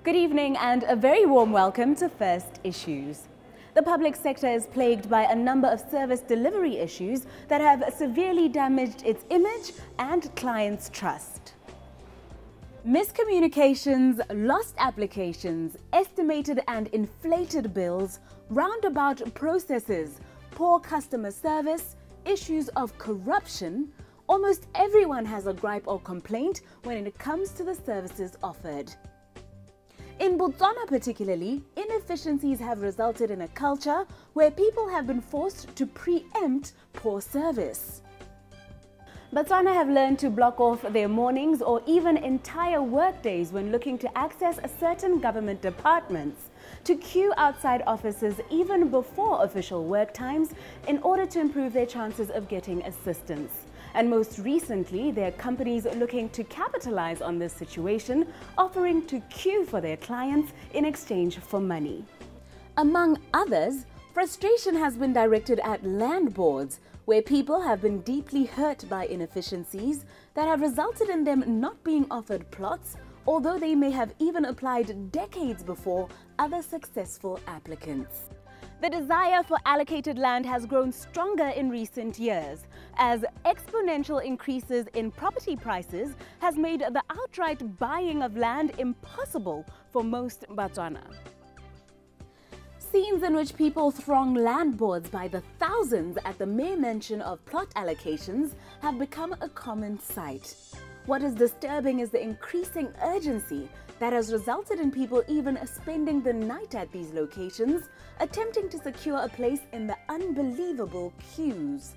Good evening and a very warm welcome to First Issues. The public sector is plagued by a number of service delivery issues that have severely damaged its image and clients' trust. Miscommunications, lost applications, estimated and inflated bills, roundabout processes, poor customer service, issues of corruption. Almost everyone has a gripe or complaint when it comes to the services offered. In Botswana particularly, inefficiencies have resulted in a culture where people have been forced to preempt poor service. Botswana have learned to block off their mornings or even entire workdays when looking to access certain government departments, to queue outside offices even before official work times in order to improve their chances of getting assistance. And most recently, there are companies looking to capitalize on this situation, offering to queue for their clients in exchange for money. Among others, frustration has been directed at land boards, where people have been deeply hurt by inefficiencies that have resulted in them not being offered plots, although they may have even applied decades before other successful applicants. The desire for allocated land has grown stronger in recent years, as exponential increases in property prices has made the outright buying of land impossible for most Botswana. Scenes in which people throng land boards by the thousands at the mere mention of plot allocations have become a common sight. What is disturbing is the increasing urgency that has resulted in people even spending the night at these locations, attempting to secure a place in the unbelievable queues.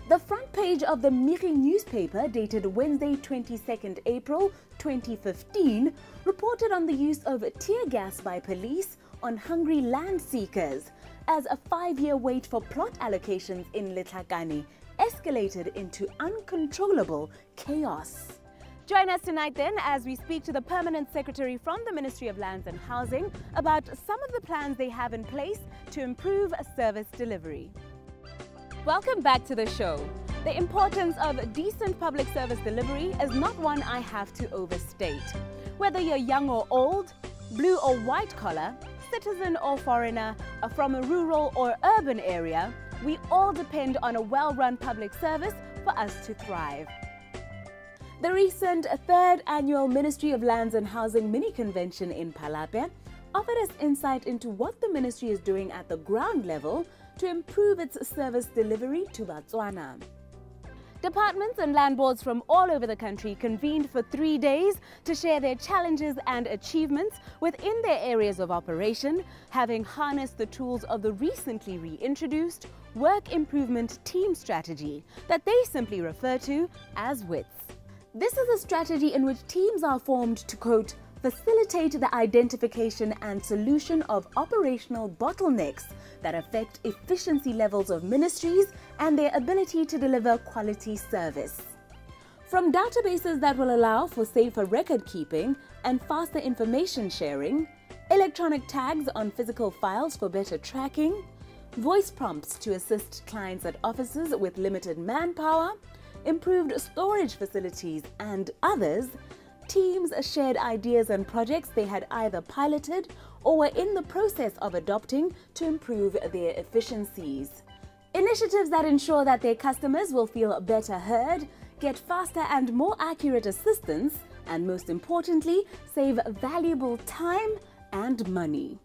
The front page of the Miri newspaper, dated Wednesday 22nd April 2015, reported on the use of tear gas by police on hungry land seekers, as a 5-year wait for plot allocations in Letlhakane escalated into uncontrollable chaos. Join us tonight then as we speak to the Permanent Secretary from the Ministry of Lands and Housing about some of the plans they have in place to improve service delivery. Welcome back to the show. The importance of decent public service delivery is not one I have to overstate. Whether you're young or old, blue or white collar, citizen or foreigner, from a rural or urban area, we all depend on a well-run public service for us to thrive. The recent 3rd Annual Ministry of Lands and Housing mini-convention in Palapye offered us insight into what the ministry is doing at the ground level to improve its service delivery to Botswana. Departments and land boards from all over the country convened for 3 days to share their challenges and achievements within their areas of operation, having harnessed the tools of the recently reintroduced Work Improvement Team Strategy that they simply refer to as WITS. This is a strategy in which teams are formed to, quote, facilitate the identification and solution of operational bottlenecks that affect efficiency levels of ministries and their ability to deliver quality service. From databases that will allow for safer record keeping and faster information sharing, electronic tags on physical files for better tracking, voice prompts to assist clients at offices with limited manpower, improved storage facilities, and others, teams shared ideas and projects they had either piloted or were in the process of adopting to improve their efficiencies. Initiatives that ensure that their customers will feel better heard, get faster and more accurate assistance, and most importantly, save valuable time and money.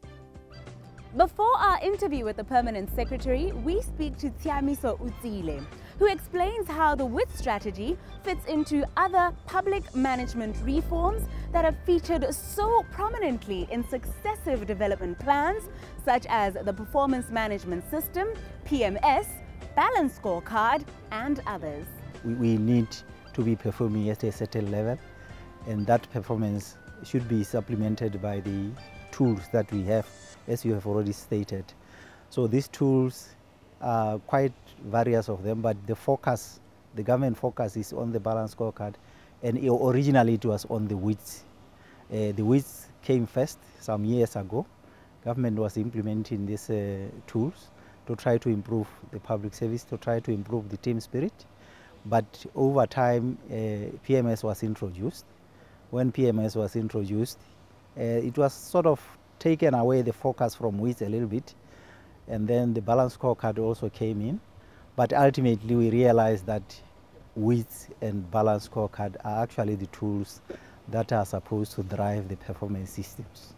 Before our interview with the Permanent Secretary, we speak to Tiamiso Utsile, who explains how the WITS strategy fits into other public management reforms that have featured so prominently in successive development plans, such as the Performance Management System, PMS, Balance Scorecard, and others. We need to be performing at a certain level, and that performance should be supplemented by the tools that we have, as you have already stated. So these tools are quite various of them, but the government focus is on the balance scorecard, and originally it was on the WITS. The WITS came first some years ago. Government was implementing these tools to try to improve the public service, to try to improve the team spirit. But over time, PMS was introduced. When PMS was introduced, it was sort of taken away the focus from weeds a little bit, and then the balance scorecard also came in. But ultimately we realized that weeds and balance scorecard are actually the tools that are supposed to drive the performance systems.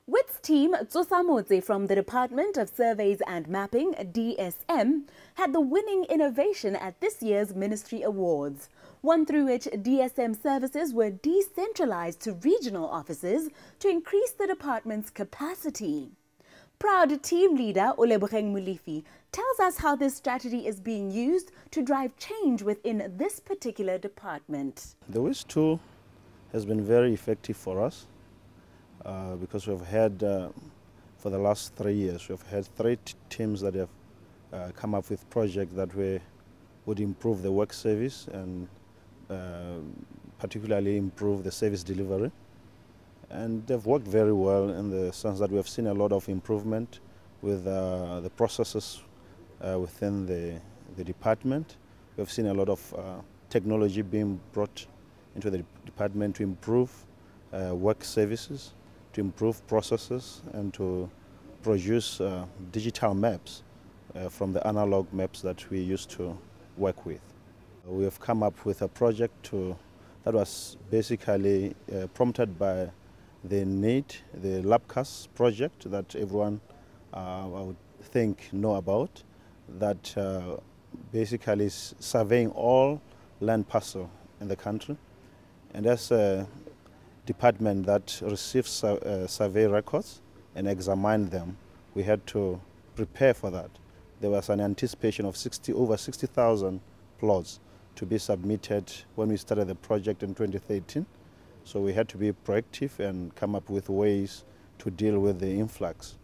WIT's team, Tsosamotse from the Department of Surveys and Mapping, DSM, had the winning innovation at this year's Ministry Awards, one through which DSM services were decentralized to regional offices to increase the department's capacity. Proud team leader Olebogeng Mulifi tells us how this strategy is being used to drive change within this particular department. The WIS tool has been very effective for us. Because we've had, for the last 3 years, we've had three teams that have come up with projects that would improve the work service and particularly improve the service delivery. And they've worked very well in the sense that we have seen a lot of improvement with the processes within the department. We've seen a lot of technology being brought into the department to improve work services, to improve processes, and to produce digital maps from the analog maps that we used to work with. We have come up with a project that was basically prompted by the NEED, the LabCAS project that everyone I would think know about, that basically is surveying all land parcel in the country. And as a department that receives survey records and examine them, we had to prepare for that. There was an anticipation of over 60,000 plots to be submitted when we started the project in 2013. So we had to be proactive and come up with ways to deal with the influx.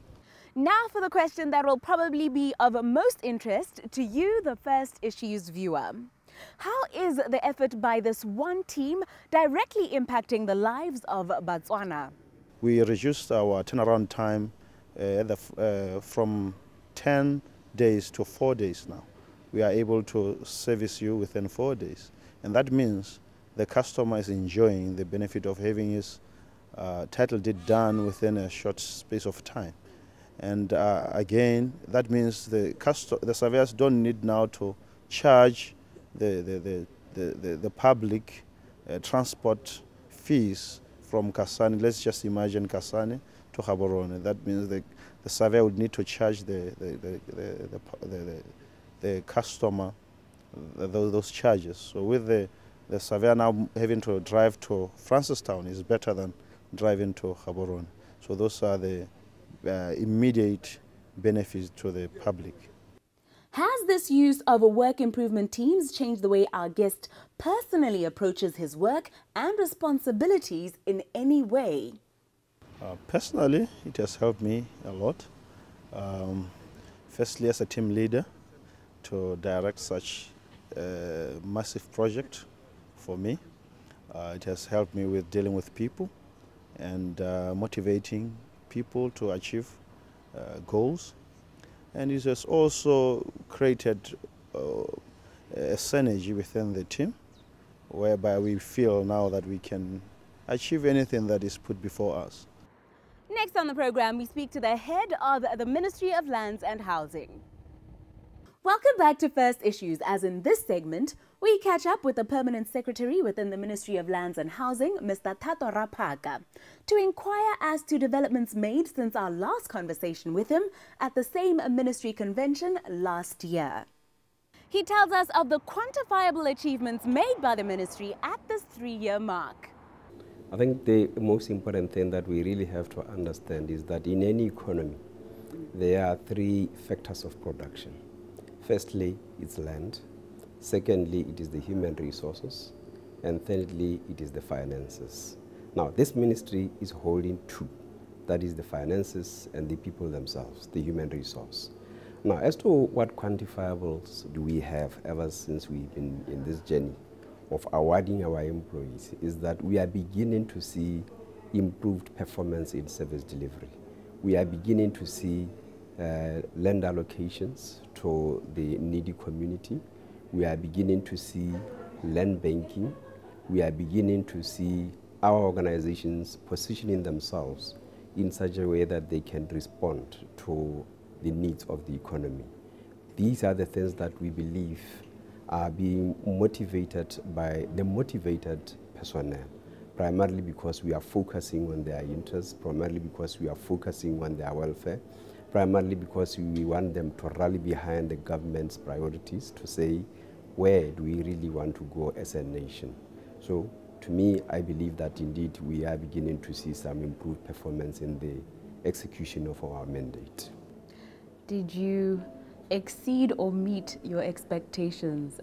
Now for the question that will probably be of most interest to you, the First Issues viewer. How is the effort by this one team directly impacting the lives of Botswana? We reduced our turnaround time from 10 days to 4 days now. We are able to service you within 4 days. And that means the customer is enjoying the benefit of having his title deed done within a short space of time. And again, that means the surveyors don't need now to charge the public transport fees from Kasane. Let's just imagine Kasane to Gaborone. That means the surveyor would need to charge the customer those charges. So with the surveyor now having to drive to Francistown is better than driving to Gaborone. So those are the immediate benefits to the public. Has this use of work improvement teams changed the way our guest personally approaches his work and responsibilities in any way? Personally, it has helped me a lot. Firstly, as a team leader, to direct such a massive project for me. It has helped me with dealing with people and motivating people to achieve goals. And it has also created a synergy within the team, whereby we feel now that we can achieve anything that is put before us. Next on the program, we speak to the head of the Ministry of Lands and Housing. Welcome back to First Issues, as in this segment, we catch up with the Permanent Secretary within the Ministry of Lands and Housing, Mr. Thato Rapaka, to inquire as to developments made since our last conversation with him at the same ministry convention last year. He tells us of the quantifiable achievements made by the ministry at this 3-year mark. I think the most important thing that we really have to understand is that in any economy, there are 3 factors of production. Firstly, it's land. Secondly, it is the human resources. And thirdly, it is the finances. Now, this ministry is holding 2. That is the finances and the people themselves, the human resource. Now, as to what quantifiables do we have ever since we've been in this journey of awarding our employees, is that we are beginning to see improved performance in service delivery. We are beginning to see land allocations to the needy community. We are beginning to see land banking. We are beginning to see our organizations positioning themselves in such a way that they can respond to the needs of the economy. These are the things that we believe are being motivated by the motivated personnel, primarily because we are focusing on their interests, primarily because we are focusing on their welfare, primarily because we want them to rally behind the government's priorities to say, where do we really want to go as a nation? So to me, I believe that indeed we are beginning to see some improved performance in the execution of our mandate. Did you exceed or meet your expectations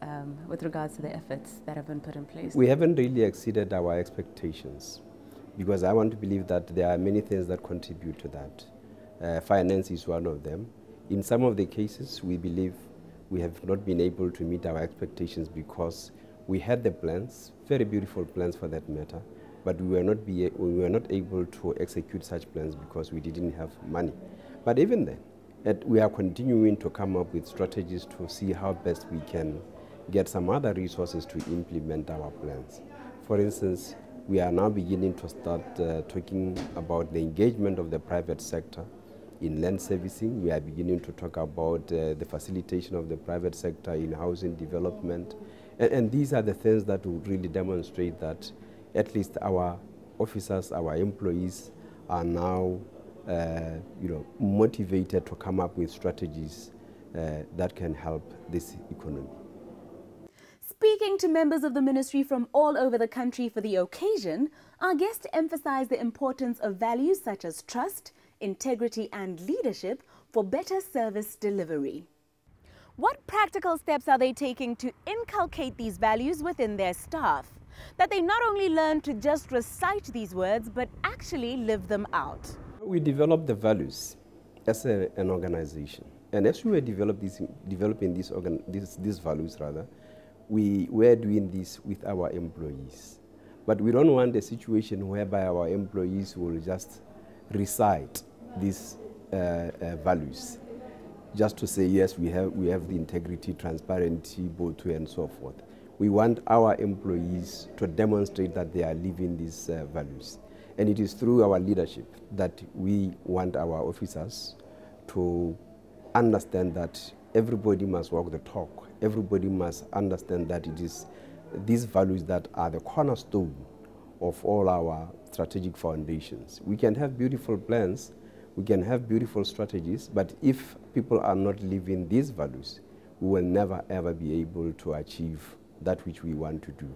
with regards to the efforts that have been put in place? We haven't really exceeded our expectations because I want to believe that there are many things that contribute to that. Finance is one of them. In some of the cases, we believe we have not been able to meet our expectations because we had the plans, very beautiful plans for that matter, but we were not able to execute such plans because we didn't have money. But even then, we are continuing to come up with strategies to see how best we can get some other resources to implement our plans. For instance, we are now beginning to start talking about the engagement of the private sector in land servicing. We are beginning to talk about the facilitation of the private sector in housing development. And these are the things that will really demonstrate that at least our officers, our employees are now motivated to come up with strategies that can help this economy. Speaking to members of the ministry from all over the country for the occasion, our guest emphasized the importance of values such as trust, integrity and leadership for better service delivery. What practical steps are they taking to inculcate these values within their staff? That they not only learn to just recite these words, but actually live them out. We developed the values as an organization. And as we were developing these values, we were doing this with our employees. But we don't want a situation whereby our employees will just recite these values, just to say, yes, we have the integrity, transparency, both and so forth. We want our employees to demonstrate that they are living these values. And it is through our leadership that we want our officers to understand that everybody must walk the talk. Everybody must understand that it is these values that are the cornerstone of all our strategic foundations. We can have beautiful plans, we can have beautiful strategies, but if people are not living these values, we will never ever be able to achieve that which we want to do.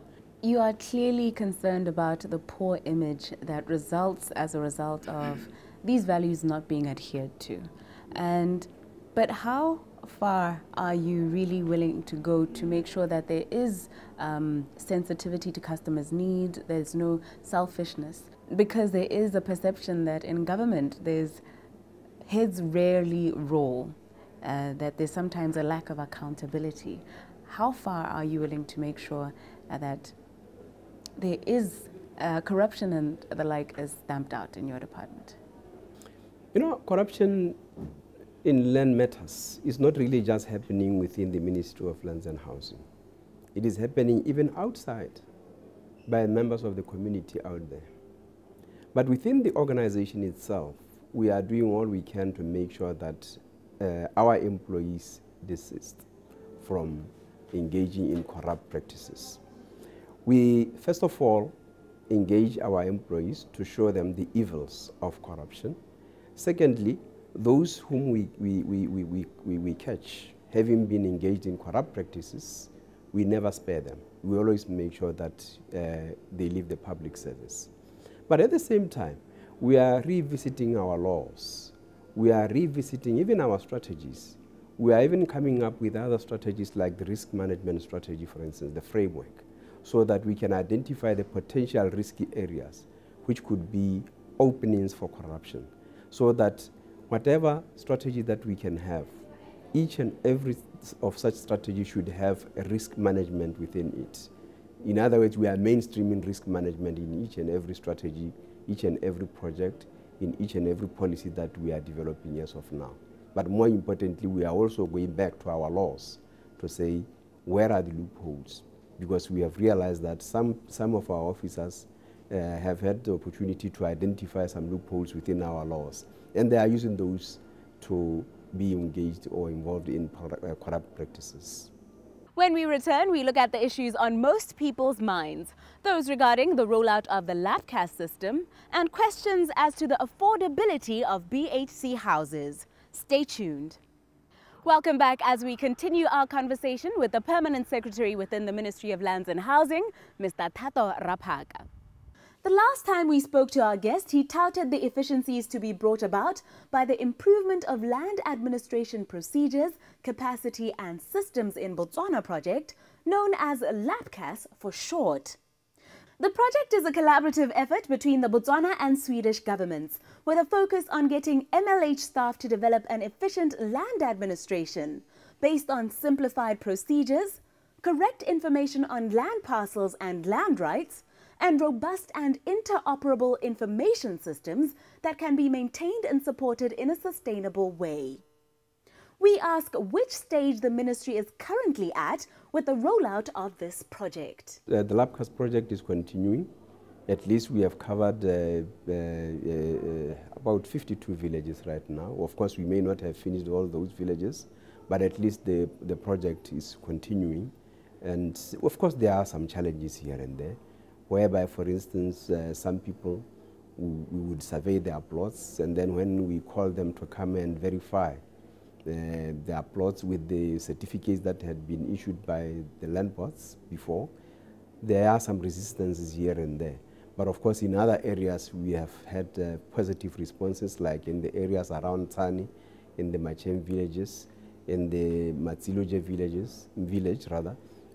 You are clearly concerned about the poor image that results as a result of these values not being adhered to. But how far are you really willing to go to make sure that there is sensitivity to customers' needs, there's no selfishness? Because there is a perception that in government, there's heads rarely roll, that there's sometimes a lack of accountability. How far are you willing to make sure that there is corruption and the like is stamped out in your department? You know, corruption in land matters is not really just happening within the Ministry of Lands and Housing. It is happening even outside by members of the community out there. But within the organization itself, we are doing all we can to make sure that our employees desist from engaging in corrupt practices. We, first of all, engage our employees to show them the evils of corruption. Secondly, those whom we catch having been engaged in corrupt practices, we never spare them. We always make sure that they leave the public service. But at the same time, we are revisiting our laws. We are revisiting even our strategies. We are even coming up with other strategies like the risk management strategy, for instance, the framework, so that we can identify the potential risky areas which could be openings for corruption, so that whatever strategy that we can have, each and every of such strategy should have a risk management within it. In other words, we are mainstreaming risk management in each and every strategy, each and every project, in each and every policy that we are developing as of now. But more importantly, we are also going back to our laws to say, where are the loopholes? Because we have realized that some of our officers have had the opportunity to identify some loopholes within our laws, and they are using those to be engaged or involved in corrupt practices. When we return, we look at the issues on most people's minds, those regarding the rollout of the LAPCAS system and questions as to the affordability of BHC houses. Stay tuned. Welcome back as we continue our conversation with the Permanent Secretary within the Ministry of Lands and Housing, Mr. Thato Raphaka. The last time we spoke to our guest, he touted the efficiencies to be brought about by the improvement of land administration procedures, capacity and systems in Botswana project, known as LAPCAS for short. The project is a collaborative effort between the Botswana and Swedish governments, with a focus on getting MLH staff to develop an efficient land administration based on simplified procedures, correct information on land parcels and land rights, and robust and interoperable information systems that can be maintained and supported in a sustainable way. We ask which stage the ministry is currently at with the rollout of this project. The LAPCAS project is continuing. At least we have covered about 52 villages right now. Of course, we may not have finished all those villages, but at least the project is continuing. And of course, there are some challenges here and there, whereby, for instance, some people, we would survey their plots, and then when we call them to come and verify their plots with the certificates that had been issued by the land boards before, there are some resistances here and there. But of course, in other areas, we have had positive responses, like in the areas around Tsani, in the Machem villages, in the Matsiloje village,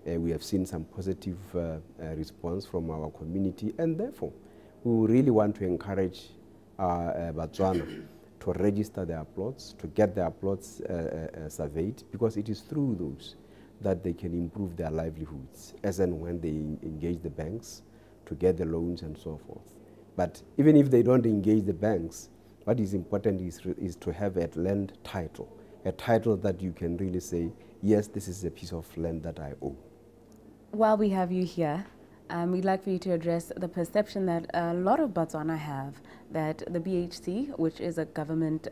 we have seen some positive response from our community, and therefore we really want to encourage Botswana to register their plots, to get their plots surveyed, because it is through those that they can improve their livelihoods as and when they engage the banks to get the loans and so forth. But even if they don't engage the banks, what is important is to have a land title, a title that you can really say, yes, this is a piece of land that I own. While we have you here, we'd like for you to address the perception that a lot of Botswana have that the BHC, which is a government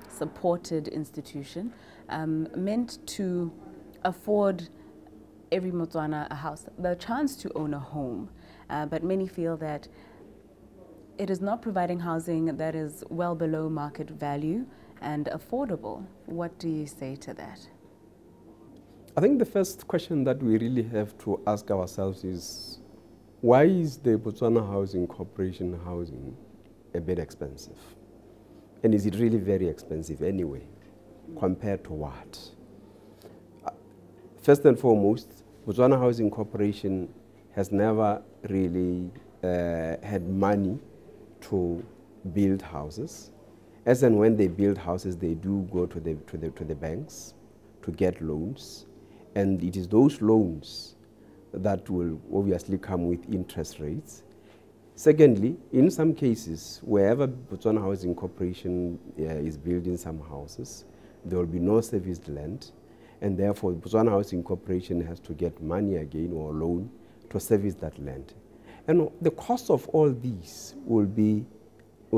supported institution, meant to afford every Botswana a house, the chance to own a home. But many feel that it is not providing housing that is well below market value and affordable. What do you say to that? I think the first question that we really have to ask ourselves is, why is the Botswana Housing Corporation housing a bit expensive? And is it really very expensive anyway, compared to what? First and foremost, Botswana Housing Corporation has never really had money to build houses. As and when they build houses, they do go to the banks to get loans. And it is those loans that will obviously come with interest rates. Secondly, in some cases, wherever Botswana Housing Corporation is building some houses, there will be no serviced land, and therefore Botswana Housing Corporation has to get money again or loan to service that land. And the cost of all these will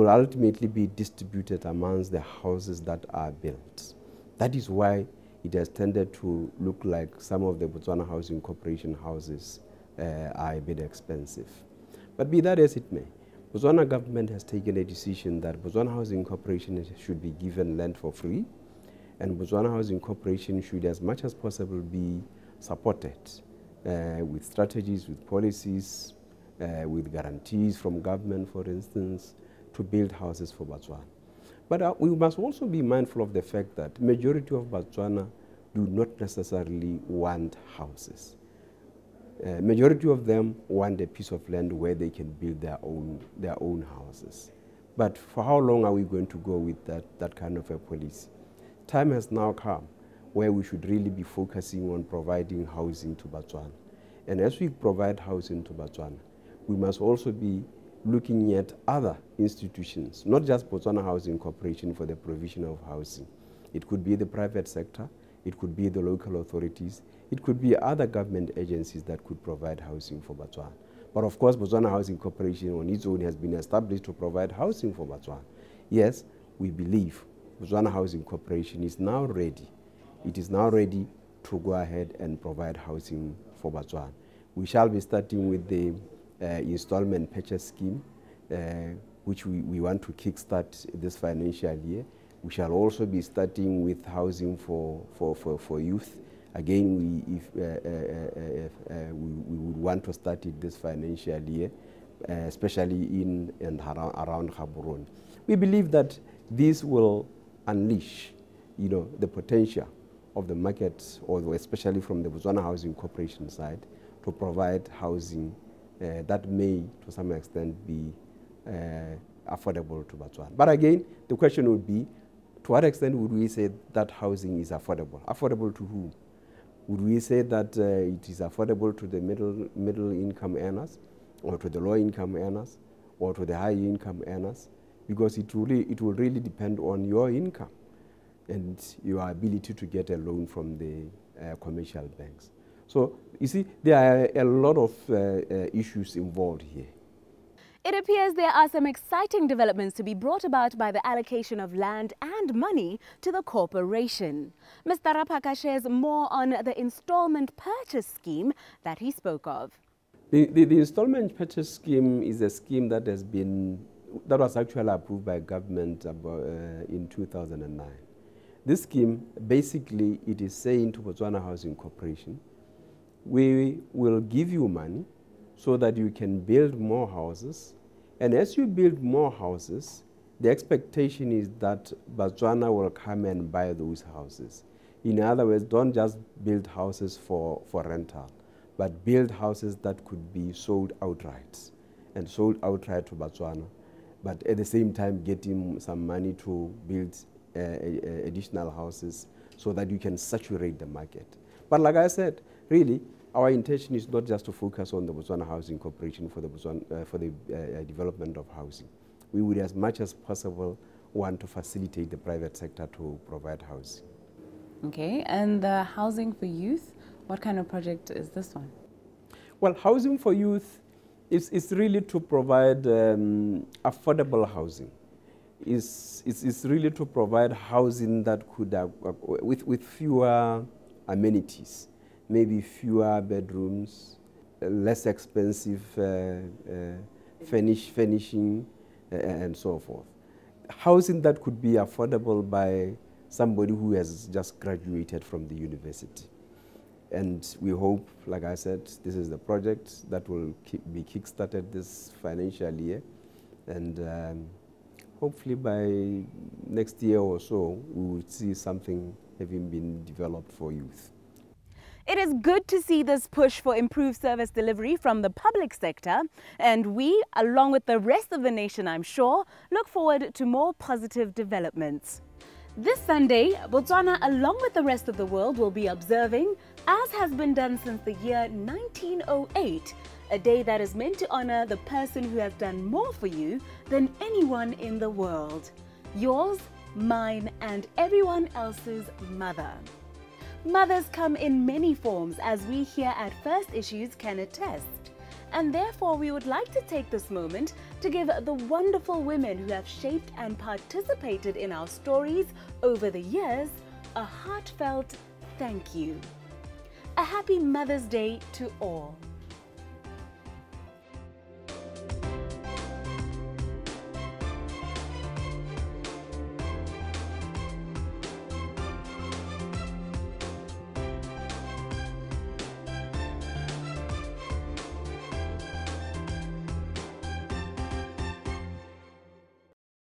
ultimately be distributed amongst the houses that are built. That is why it has tended to look like some of the Botswana Housing Corporation houses are a bit expensive. But be that as it may, Botswana government has taken a decision that Botswana Housing Corporation should be given land for free, and Botswana Housing Corporation should, as much as possible, be supported with strategies, with policies, with guarantees from government, for instance, to build houses for Botswana. But we must also be mindful of the fact that majority of Botswana do not necessarily want houses. Majority of them want a piece of land where they can build their own houses. But for how long are we going to go with that kind of a policy? Time has now come where we should really be focusing on providing housing to Botswana. And as we provide housing to Botswana, we must also be looking at other institutions, not just Botswana Housing Corporation for the provision of housing. It could be the private sector, it could be the local authorities, it could be other government agencies that could provide housing for Botswana. But of course, Botswana Housing Corporation on its own has been established to provide housing for Botswana. Yes, we believe Botswana Housing Corporation is now ready. It is now ready to go ahead and provide housing for Botswana. We shall be starting with the installment purchase scheme, which we want to kickstart this financial year. We shall also be starting with housing for youth. Again, we would want to start it this financial year, especially in and around Gaborone. We believe that this will unleash, the potential of the market, or especially from the Botswana Housing Corporation side, to provide housing that may, to some extent, be affordable to Botswana. But again, the question would be, to what extent would we say that housing is affordable? Affordable to whom? Would we say that it is affordable to the middle income earners, or to the low income earners, or to the high income earners? Because it will really depend on your income and your ability to get a loan from the commercial banks. So you see, there are a lot of issues involved here. It appears there are some exciting developments to be brought about by the allocation of land and money to the corporation. Mr. Rapaka shares more on the installment purchase scheme that he spoke of. The installment purchase scheme is a scheme that was actually approved by government in 2009. This scheme, basically, it is saying to Botswana Housing Corporation, we will give you money so that you can build more houses. And as you build more houses, the expectation is that Botswana will come and buy those houses. In other words, don't just build houses for rental, but build houses that could be sold outright, and sold outright to Botswana, but at the same time getting some money to build additional houses so that you can saturate the market. But like I said, really, our intention is not just to focus on the Botswana Housing Corporation for the development of housing. We would, as much as possible, want to facilitate the private sector to provide housing. Okay, and the housing for youth, what kind of project is this one? Well, housing for youth is really to provide affordable housing. It's really to provide housing that could, with fewer amenities, maybe fewer bedrooms, less expensive furnishing, and so forth. Housing that could be affordable by somebody who has just graduated from the university. And we hope, like I said, this is the project that will be kick-started this financial year. And hopefully by next year or so, we will see something having been developed for youth. It is good to see this push for improved service delivery from the public sector, and we, along with the rest of the nation, I'm sure, look forward to more positive developments. This Sunday, Botswana, along with the rest of the world, will be observing, as has been done since the year 1908, a day that is meant to honor the person who has done more for you than anyone in the world. Yours, mine, and everyone else's mother. Mothers come in many forms, as we here at First Issues can attest. And therefore, we would like to take this moment to give the wonderful women who have shaped and participated in our stories over the years a heartfelt thank you. A happy Mother's Day to all.